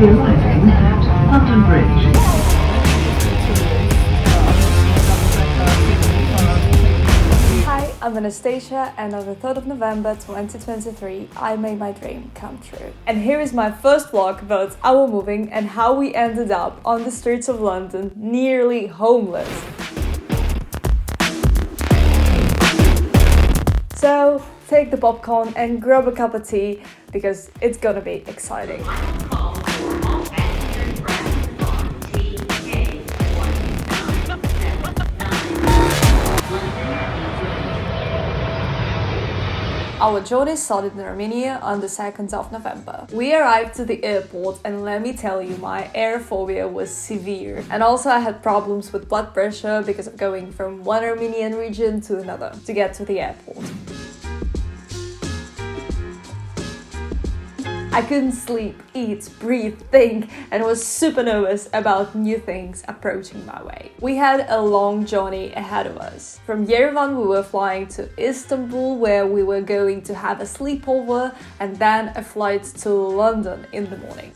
Arriving at London Bridge. Hi, I'm Anastasia, and on the 3rd of November 2023, I made my dream come true. And here is my first vlog about our moving and how we ended up on the streets of London, nearly homeless. So, take the popcorn and grab a cup of tea, because it's gonna be exciting. Our journey started in Armenia on the 2nd of November. We arrived to the airport, and let me tell you, my air phobia was severe. And also I had problems with blood pressure because of going from one Armenian region to another to get to the airport. I couldn't sleep, eat, breathe, think, and was super nervous about new things approaching my way. We had a long journey ahead of us. From Yerevan we were flying to Istanbul, where we were going to have a sleepover and then a flight to London in the morning.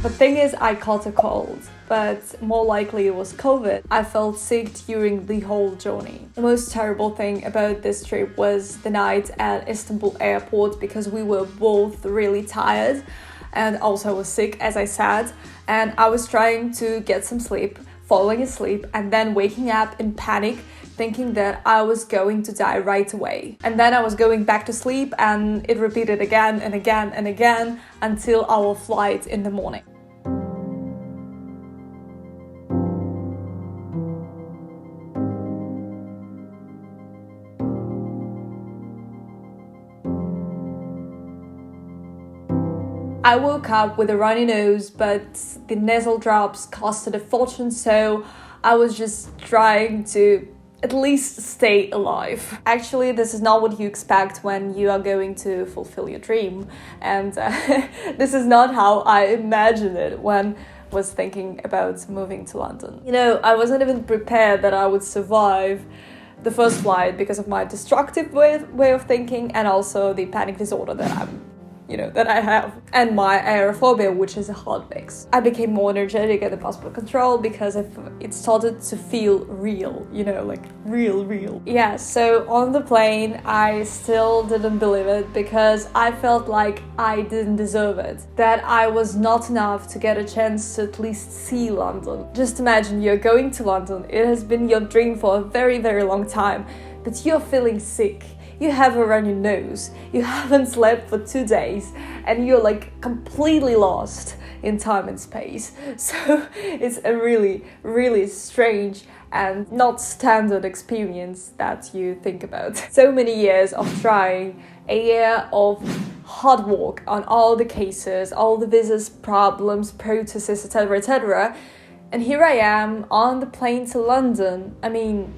The thing is, I caught a cold, but more likely it was COVID. I felt sick during the whole journey. The most terrible thing about this trip was the night at Istanbul Airport, because we were both really tired and also was sick, as I said, and I was trying to get some sleep, falling asleep, and then waking up in panic, thinking that I was going to die right away. And then I was going back to sleep, and it repeated again and again and again until our flight in the morning. I woke up with a runny nose, but the nasal drops costed a fortune, so I was just trying to at least stay alive. Actually, this is not what you expect when you are going to fulfill your dream, and this is not how I imagined it when I was thinking about moving to London. You know, I wasn't even prepared that I would survive the first flight because of my destructive way of thinking, and also the panic disorder that I have, and my aerophobia, which is a hard mix. I became more energetic at the passport control because it started to feel real, like real. Yeah, so on the plane, I still didn't believe it because I felt like I didn't deserve it, that I was not enough to get a chance to at least see London. Just imagine you're going to London, it has been your dream for a very, very long time, but you're feeling sick. You have a runny nose, you haven't slept for 2 days, and you're like completely lost in time and space. So it's a really, really strange and not standard experience that you think about. So many years of trying, a year of hard work on all the cases, all the visas, problems, processes, etc. And here I am on the plane to London. I mean...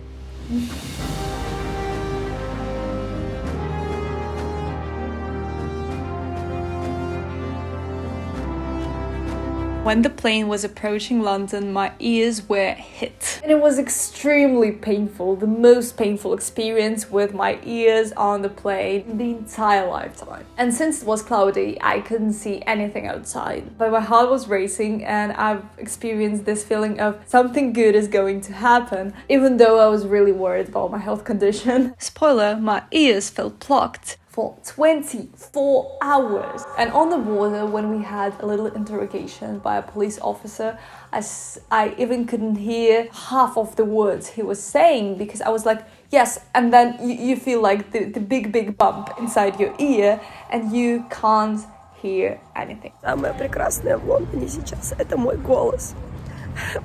When the plane was approaching London, my ears were hit. And it was extremely painful, the most painful experience with my ears on the plane in the entire lifetime. And since it was cloudy, I couldn't see anything outside. But my heart was racing, and I've experienced this feeling of something good is going to happen, even though I was really worried about my health condition. Spoiler, my ears felt blocked for 24 hours. And on the border, when we had a little interrogation by a police officer, I even couldn't hear half of the words he was saying, because I was like, yes, and then you feel like the big bump inside your ear, and you can't hear anything. Самое прекрасное в Лондоне сейчас — это мой голос,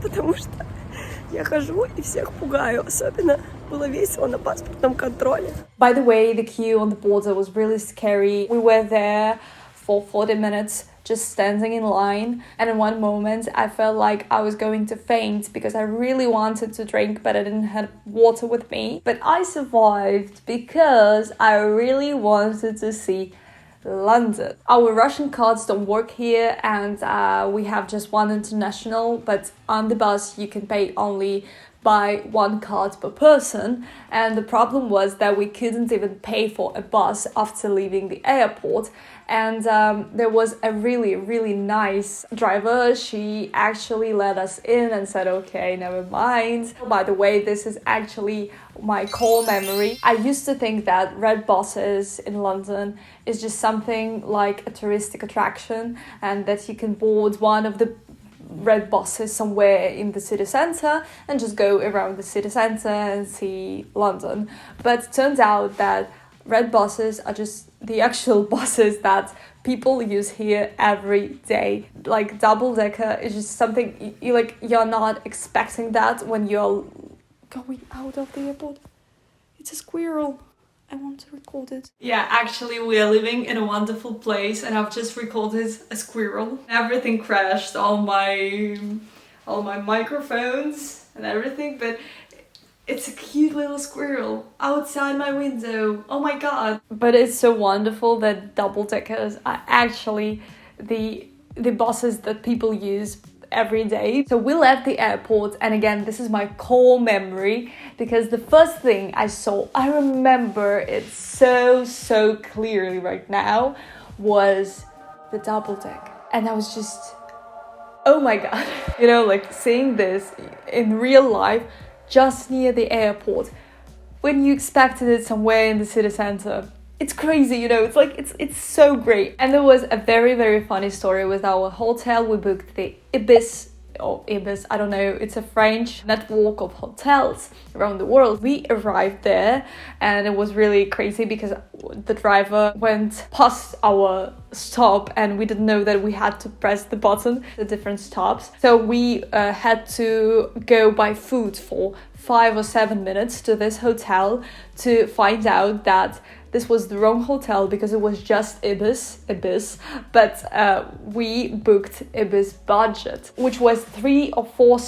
потому что я хожу и всех пугаю, особенно было весело на паспортном контроле. By the way, the queue on the border was really scary. We were there for 40 minutes just standing in line, and in one moment I felt like I was going to faint because I really wanted to drink, but I didn't have water with me. But I survived because I really wanted to see London. Our Russian cards don't work here, and we have just one international, but on the bus you can pay only buy 1 card per person, and the problem was that we couldn't even pay for a bus after leaving the airport. And there was a really nice driver. She actually let us in and said, okay, never mind. By the way, this is actually my core memory. I used to think that red buses in London is just something like a touristic attraction, and that you can board one of the red buses somewhere in the city centre and just go around the city centre and see London. But it turns out that red buses are just the actual buses that people use here every day. Like double-decker is just something you're not expecting that when you're going out of the airport. It's a squirrel. I want to record it. Yeah, actually we are living in a wonderful place and I've just recorded a squirrel. Everything crashed, all my microphones and everything, but it's a cute little squirrel outside my window. Oh my god. But it's so wonderful that double-deckers are actually the buses that people use every day. So we left the airport, and again, this is my core memory, because the first thing I saw, I remember it so clearly right now, was the double deck. And I was just, oh my god. You know, like seeing this in real life just near the airport when you expected it somewhere in the city center. It's crazy, you know, it's like, it's so great. And there was a very funny story with our hotel. We booked the Ibis, I don't know, it's a French network of hotels around the world. We arrived there and it was really crazy because the driver went past our stop and we didn't know that we had to press the button, the different stops. So we had to go by foot for 5 or 7 minutes to this hotel to find out that this was the wrong hotel because it was just Ibis, but we booked Ibis Budget, which was 3 or 4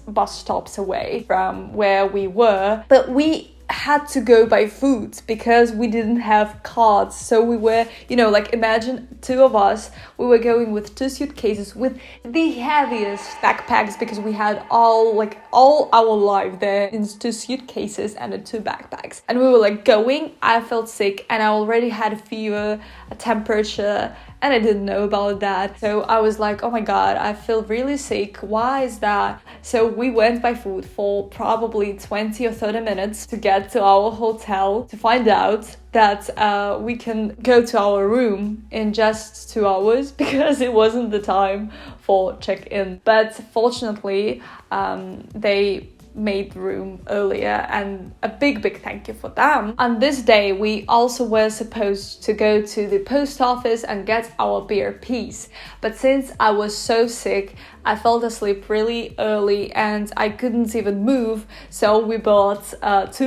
bus stops away from where we were, but we had to go by foot because we didn't have cards. So we were, you know, like imagine 2 of us, we were going with 2 suitcases with the heaviest backpacks because we had all our life there in 2 suitcases and 2 backpacks. And we were like going, I felt sick and I already had a fever, a temperature, and I didn't know about that. So I was like, oh my god, I feel really sick. Why is that? So we went by foot for probably 20 or 30 minutes to get to our hotel to find out that we can go to our room in just 2 hours because it wasn't the time for check-in. But fortunately, they made room earlier, and a big thank you for them. On this day we also were supposed to go to the post office and get our BRPs, but since I was so sick I fell asleep really early and I couldn't even move, so we bought 2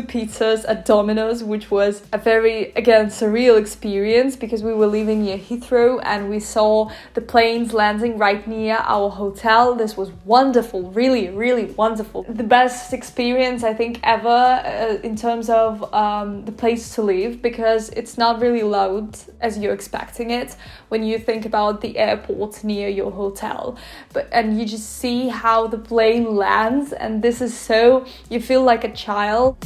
pizzas at Domino's, which was a very, again, surreal experience because we were living near Heathrow and we saw the planes landing right near our hotel. This was wonderful, really wonderful. The best experience I think ever in terms of the place to live, because it's not really loud as you're expecting it when you think about the airport near your hotel, and you just see how the plane lands, and this is so, you feel like a child.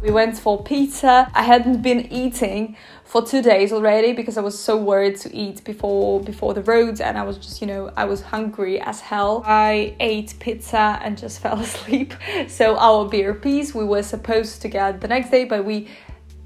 We went for pizza. I hadn't been eating for 2 days already because I was so worried to eat before the road, and I was just, you know, I was hungry as hell. I ate pizza and just fell asleep. So our BRPs we were supposed to get the next day, but we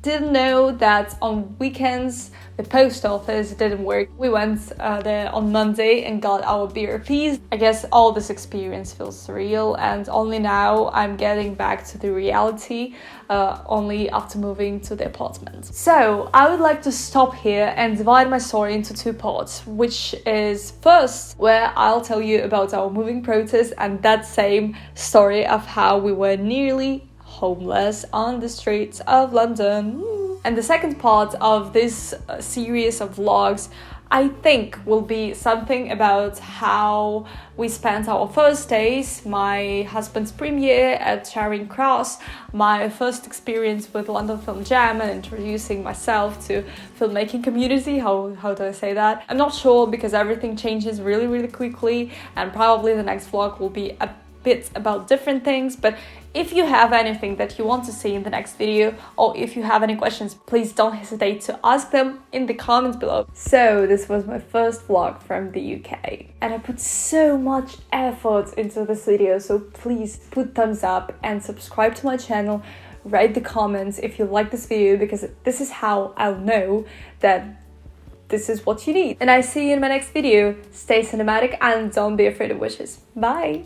didn't know that on weekends the post office didn't work. We went there on Monday and got our BRPs. I guess all this experience feels surreal, and only now I'm getting back to the reality, only after moving to the apartment. So I would like to stop here and divide my story into 2 parts, which is first where I'll tell you about our moving process and that same story of how we were nearly homeless on the streets of London. And the second part of this series of vlogs, I think will be something about how we spent our first days, my husband's premiere at Charing Cross, my first experience with London Film Jam and introducing myself to filmmaking community. How do I say that? I'm not sure because everything changes really quickly, and probably the next vlog will be a bit about different things. But if you have anything that you want to see in the next video, or if you have any questions, please don't hesitate to ask them in the comments below. So this was my first vlog from the UK, and I put so much effort into this video, so please put thumbs up and subscribe to my channel. Write the comments if you like this video, because this is how I'll know that this is what you need. And I see you in my next video. Stay cinematic and don't be afraid of witches. Bye!